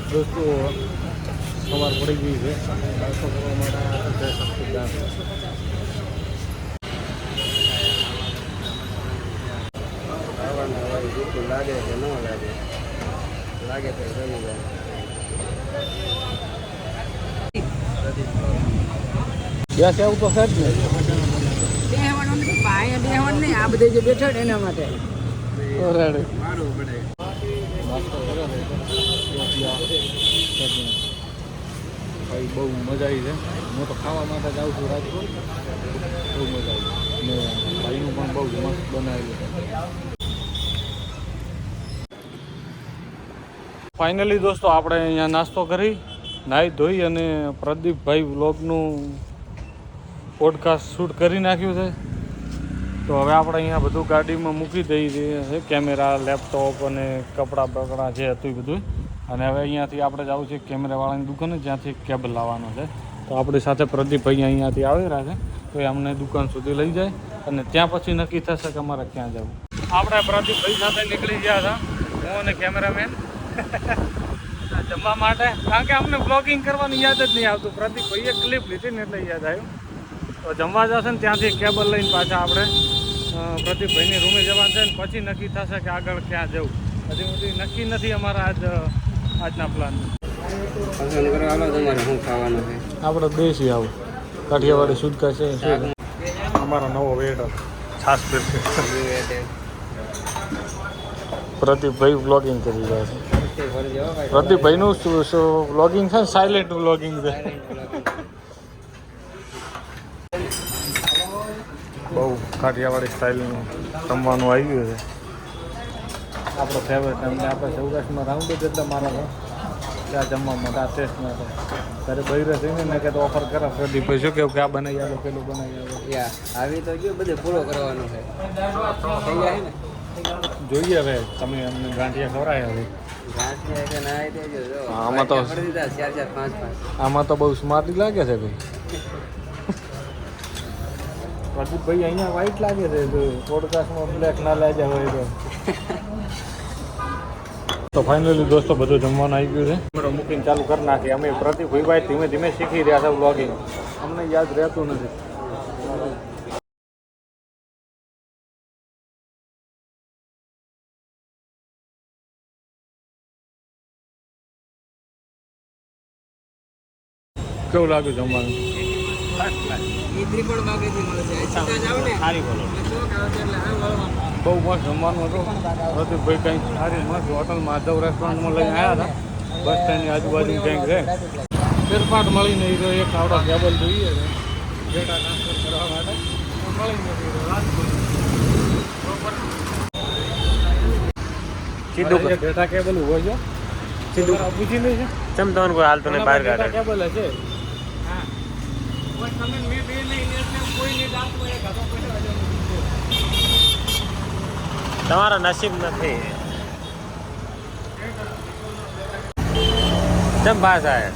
દોસ્તો સવાર પડી ગઈ છે નાસ્તો કરવા માટે લાગે કે ન લાગે લાગે તો જમી જાય ગેસ એવું તો છે જ ને બેહવાનું નથી ભાઈ બેહવાનું નહીં આ બધે જે બેઠો ને એના માટે મારું પડે નાસ્તો કર્યો ભાઈ બહુ મજા આવી છે હું તો ખાવા માટે જાઉં છું રાજકોટ બહુ મજા આવી ને ભાઈનું પણ બહુ મસ્ત બનાવ્યું ફાઇનલી દોસ્તો આપણે અહીંયા નાસ્તો કરી નાહી ધોઈ અને પ્રદીપભાઈ વ્લોગનું પોડકાસ્ટ શૂટ કરી નાખ્યું છે તો હવે આપણે અહીંયા બધું ગાડીમાં મૂકી દઈ છે કેમેરા લેપટોપ અને કપડાં બકડા જે હતું એ બધું અને હવે અહીંયાથી આપણે જવું છે કેમેરાવાળાની દુકાને જ્યાંથી કેબલ લાવવાનો છે તો આપણી સાથે પ્રદીપભાઈ અહીંયાથી આવી રહ્યા છે તો એ અમને દુકાન સુધી લઈ જાય અને ત્યાં પછી નક્કી થશે કે અમારે ક્યાં જવું આપણે પ્રદીપભાઈ સાથે નીકળી ગયા હતા હું અને કેમેરામેન જમવા માટે કારણ કે અમને બ્લોગિંગ કરવાની યાદ જ નહીં આવતું પ્રદીપભાઈએ ક્લિપ લીધી ને એટલે યાદ આવ્યું તો જમવા જશે ને ત્યાંથી કેબલ લઈને પાછા આપણે પ્રદીપભાઈની રૂમે જવાનું છે ને પછી નક્કી થશે કે આગળ ક્યાં જવું હજી સુધી નક્કી નથી અમારા આજના પ્લાન પસંદ કરો હાલો તમારે શું ખાવાનું છે આપણે દેશી આવું કાઠિયાવાડી શુદ્ધ છે અમારો નવો વેટર છાસ પીરશે પ્રદીપભાઈ વ્લોગિંગ કરી રહ્યા છે પ્રદીપભાઈનું વ્લોગિંગ છે સાયલેન્ટ વ્લોગિંગ છે બહુ કાઠિયાવાડી સ્ટાઇલનું જમવાનું આવી ગયું છે આપણો ફેવરેટ એમને આપણે સૌરાષ્ટ્રમાં રાઉન્ડ જ એટલે મારા તો ત્યાં જમવા માટે આ ટેસ્ટ માટે ત્યારે બૈરે થઈને ને કે તો ઓફર કરે પ્રદીપભાઈ શું કેવું કે આ બનાવી આવો પેલું બનાવી આવો યા આવી તો ગયું બધે પૂરો કરવાનું છે થઈ જાય ને જોઈએ હવે તમે અમને ગાંઠિયા ખવડાય હવે ગાંઠિયા કે ના દેજો જો આમાં તો 4 4 5 5 આમાં તો બહુ સ્માર્ટ લાગે છે ભાઈ પ્રદીપભાઈ અહીંયા વ્હાઈટ લાગે છે પોડકાસ્ટમાં બ્લેક ના લાગ્યા હોય તો ફાઇનલી દોસ્તો બધું જમવાનું આવી ગયું છે અમારો મૂકીને ચાલુ કરી નાખી અમે પ્રદીપભાઈ ધીમે ધીમે શીખી રહ્યા છે વ્લોગિંગ અમને યાદ રહેતું નથી કેવું લાગ્યું જમવાનું બહુ મસ્ત જમવાનું હતું પ્રદીપભાઈ કંઈક સારી મસ્ત હોટલ માધવ રેસ્ટોરન્ટમાં લઈને આવ્યા હતા બસ સ્ટેન્ડની આજુબાજુ કંઈક છે ફેરફાર મળીને એ એક આવડો કેબલ જોઈએ છે ડેટા ટ્રાન્સફર કરવા માટે મળી નથી સીધું ડેટા કેબલ હોય છે સીધું પૂછી નહીં છે ચમ તમને કોઈ હાલતું નહીં બહાર કાઢે કેબલ હશે તમારો નસીબ નથી કેમ પાસ આવે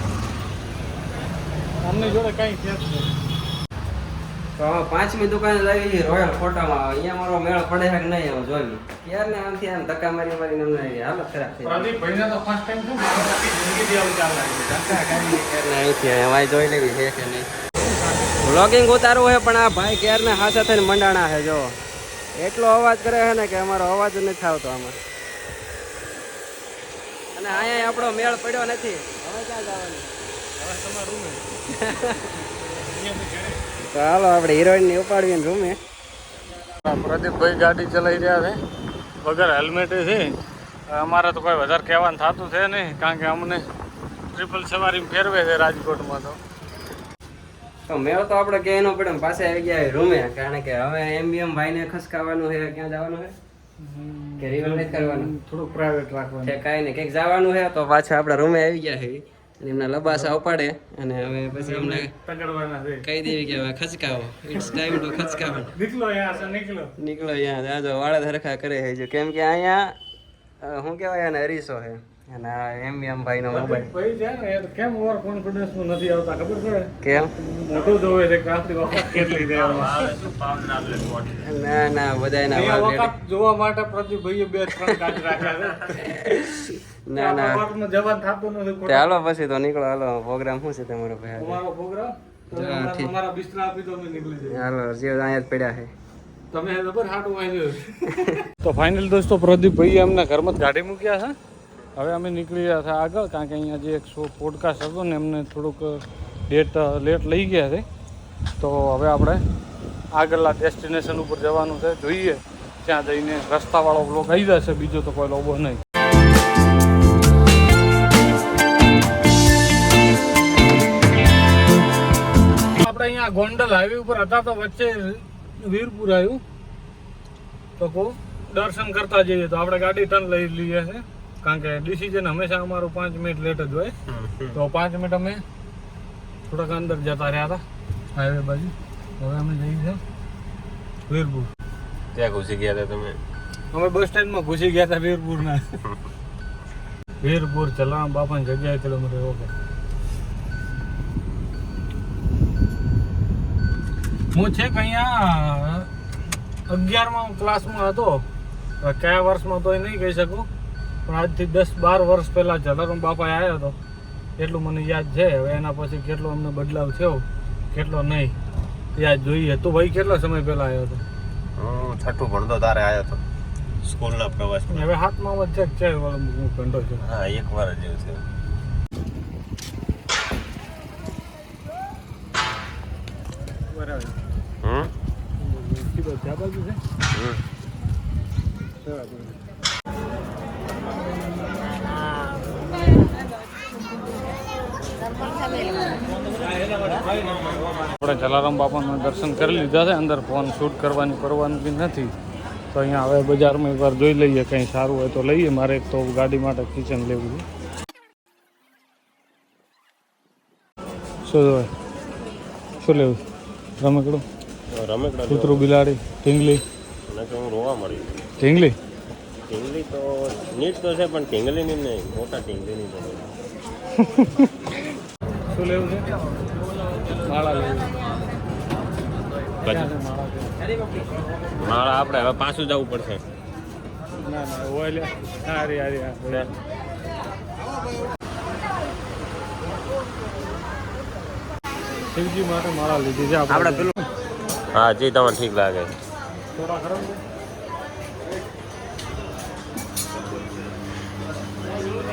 અમને જોડે કઈ છે જ નહીં તો હવે પાંચમી દુકાને લાવી છે રોયલ ફોટામાં અહીંયા મારો મેળ પડે છે કે નહીં હવે જોઈ ક્યારને આમથી આમ ધક્કા મારી મારીને અમને હાલત ખરાબ થઈ પ્રદીપભાઈને તો ફર્સ્ટ ટાઈમ છે જિંદગી આવું ચાલ લાગે ધક્કા કાઢી ક્યારને અહીંથી હવે જોઈ લેવી છે કે નહીં વ્લોગિંગ ઉતારવું છે પણ આ ભાઈ ક્યારના હાથે થઈને મંડાણા છે જો એટલો અવાજ કરે છે ને કે અમારો અવાજ નથી આવતો આમાં અને અહીંયા આપણો મેળ પડ્યો નથી હવે ક્યાં જવાનું હવે તમારા રૂમે તો હાલો આપણે હિરોઈનની ઉપાડવીને રૂમે પ્રદીપભાઈ ગાડી ચલાવી રહ્યા છે વગર હેલ્મેટે છે અમારે તો કોઈ વધારે કહેવાનું થતું છે નહીં કારણ કે અમને ટ્રિપલ સવારી ફેરવે છે રાજકોટમાં તો મેળ તો આપણે કે એનો પડે પાસે આવી ગયા રૂમે કારણ કે હવે એમબીએમ ભાઈને ખસકાવાનું છે ક્યાં જવાનું છે કે રિવલ નથી કરવાનું થોડુંક પ્રાઇવેટ રાખવાનું છે કાંઈ ને કંઈક જવાનું છે તો પાછા આપણા રૂમે આવી ગયા છે અને એમના લબાસા ઉપાડે અને હવે પછી અમને પકડવાના છે કહી દેવી કે હવે ખચકાવો ઇટ્સ ટાઈમ ટુ ખચકાવો નીકળો યાર નીકળો અહીંયા જાજો વાળા ધરખા કરે છે જો કેમ કે અહીંયા શું કહેવાય એને અરીસો છે અને એમબીએમ ભાઈનો મોબાઈલ ભાઈ છે ને યાર કેમ ઓવર કોન્ફિડન્સ માં નથી આવતા ખબર છે કેમ મોટું જોવે છે કે આપણી વખત કેટલી છે ના ના બધાયના વખત જોવા માટે પ્રદીપભાઈએ 2-3 કાચ રાખ્યા છે ના ના સવારમાં જવાનું થતું નથી તે હાલો પછી તો નીકળો હાલો પ્રોગ્રામ શું છે તમારો ભાઈ તમારો પ્રોગ્રામ તમારા બિસ્તરા આપી તો અમે નીકળી જઈએ હાલો જે અહીંયા જ પડ્યા છે તમે જબર હાટું વાંચ્યું તો ફાઇનલ દોસ્તો પ્રદીપભાઈ એમના ઘરમાં જ ગાડી મૂક્યા છે હવે અમે નીકળી રહ્યા હતા આગળ કારણ કે અહીંયા જે એક પોડકાસ્ટ હતો ને એમને થોડુંક લેટ લઈ ગયા છે તો હવે આપણે આગળના ડેસ્ટિનેશન ઉપર જવાનું છે જોઈએ ત્યાં જઈને રસ્તાવાળો બ્લોક આવી જશે બીજો તો કોઈ લોબો નહીં આપણે અહીંયા ગોંડલ હાઈવે ઉપર હતા તો વચ્ચે વીરપુર આવ્યું તો દર્શન કરતા જઈએ તો આપણે ગાડી ટર્ન લઈ લઈએ છે કારણ કે ડિસિઝન હંમેશા અમારું 5 મિનિટ લેટ જ હોય તો 5 મિનિટ અમે થોડાક અંદર જતા રહ્યા હતા હાઈવે બાજુ હવે અમે જઈએ છીએ વીરપુર ત્યાં ઘૂસી ગયા હતા તમે અમે બસ સ્ટેન્ડમાં ઘૂસી ગયા હતા વીરપુરના વીરપુર ચલારામ બાપાની જગ્યાએ કિલોમીટર ઓકે હું છે કે અહીંયા 11મા ક્લાસમાં હતો કયા વર્ષમાં તો એ નહીં કહી શકું પણ આજથી 10-12 વર્ષ પહેલાં જલારામ બાપા આવ્યો હતો એટલું મને યાદ છે હવે એના પછી કેટલો અમને બદલાવ થયો કેટલો નહીં યાદ જોઈએ તું ભાઈ કેટલો સમય પહેલા આવ્યો હતો હું છઠ્ઠું ભણતો તારે આવ્યો હતો સ્કૂલના પ્રવાસ હવે હાથમાં ચેક છે હું ઘંટો છું હા એક વાર જ એવું છે બરાબર ત્યાં બાજુ છે આપણે જલારામ બાપાના દર્શન કરી લીધા છે અંદર ફોન શૂટ કરવાની પરવાનગી નથી તો અહીંયા હવે બજારમાં એકવાર જોઈ લઈએ કંઈ સારું હોય તો લઈએ મારે એક તો ગાડી માટે કિચન લેવું છે શું જોવાય શું લેવું રમકડું કૂતરું બિલાડી ઢીંગલી હું રોવા મળ્યું ઢીંગલી ઢીંગલી તો નીટ તો છે પણ ઢીંગલીની નહીં મોટા ઢીંગલીની તો શું લેવું છે માળા લેવું માળા આપણે હવે પાછું જવું પડશે ના ના હોય લે હારી હારી હા શિવજી માટે માળા લીધી છે આપણે પેલું હા જે તમને ઠીક લાગે થોડા ખરાબ છે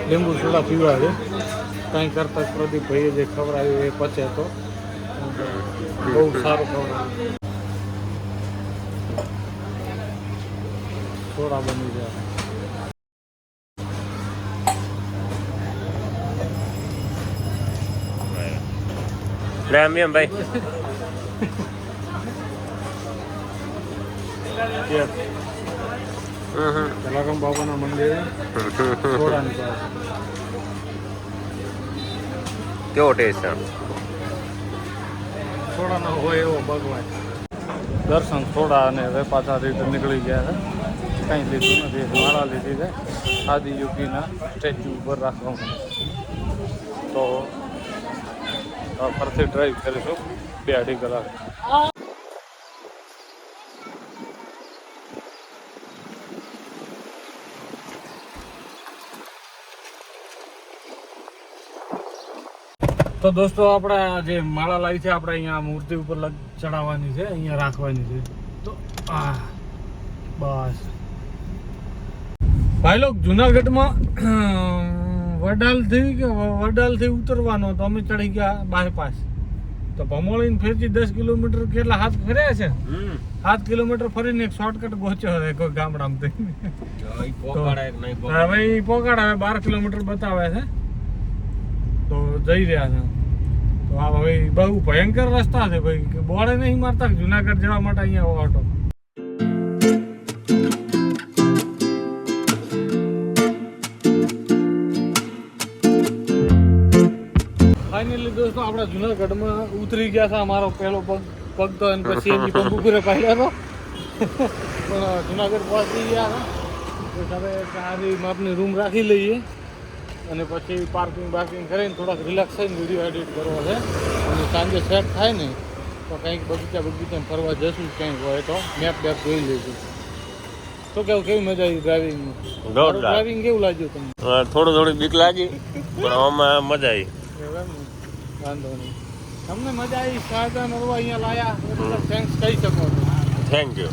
લીંબુ સોડા પીવા છે કંઈ કરતા પ્રદીપ ભાઈએ જે ખવડાવ્યું એ પચે તો બહુ સારું ખવડાવ્યું સોડા બની જાય પ્રેમિયમ ભાઈ જલારામ બાબાના મંદિરે સોડાની પાસે કેવો ટેસ્ટ છે સોડાનો હોય એવો ભગવાન દર્શન સોડા અને હવે પાછા રિટર્ન નીકળી ગયા છે કંઈ લીધું નથી માળા લીધી છે આદિયોગીના સ્ટેચ્યુ ઉપર રાખવામાં તો ફરતી ડ્રાઈવ કરીશું 2-2.5 કલાક તો દોસ્તો આપણે જે માળા લાવી છે આપણે અહીંયા મૂર્તિ ઉપર ચડાવવાની છે અહીંયા રાખવાની છે તો બસ ભાઈ લોક જુનાગઢમાં વડાલથી ઉતરવાનો તો અમે ચડી ગયા બાયપાસ તો ભમોળીને ફેરથી 10 કિલોમીટર કેટલા હાથ ફર્યા છે 7 કિલોમીટર ફરીને એક શોર્ટકટ ગોચ્યો છે કોઈ ગામડામાંથી હવે પોકાડ હવે 12 કિલોમીટર બતાવે છે તો જઈ રહ્યા છે તો આ હવે બહુ ભયંકર રસ્તા છે ભાઈ બોર્ડે નહીં મારતા જુનાગઢ જવા માટે અહીંયા ઓટો ફાઇનલી દોસ્તો આપણે જુનાગઢમાં ઉતરી ગયા હતા અમારો પહેલો પગ તો અને પછી એની પંપ ઉપર પાડ્યો હતો પણ જુનાગઢ પહોંચી ગયા હતા હવે સારી માપની રૂમ રાખી લઈએ અને પછી પાર્કિંગ કરીને થોડાક રિલેક્સ થઈને વિડીયો એડિટ કરવો છે અને સાંજે સેટ થાય ને તો કંઈક બગીચા ફરવા જશું કંઈક હોય તો મેપ જોઈ લઈશું શું કેવું, કેવી મજા આવી ડ્રાઇવિંગ? જોરદાર. ડ્રાઇવિંગ કેવું લાગ્યું તમને? થોડી બીક લાગી પણ આમાં મજા આવી. એવું એમ ને? વાંધો નહીં. તમને મજા આવી શારદા નરવા અહીંયા લાયા એ બદલ થેન્ક્સ કહી શકો છો. Thank you.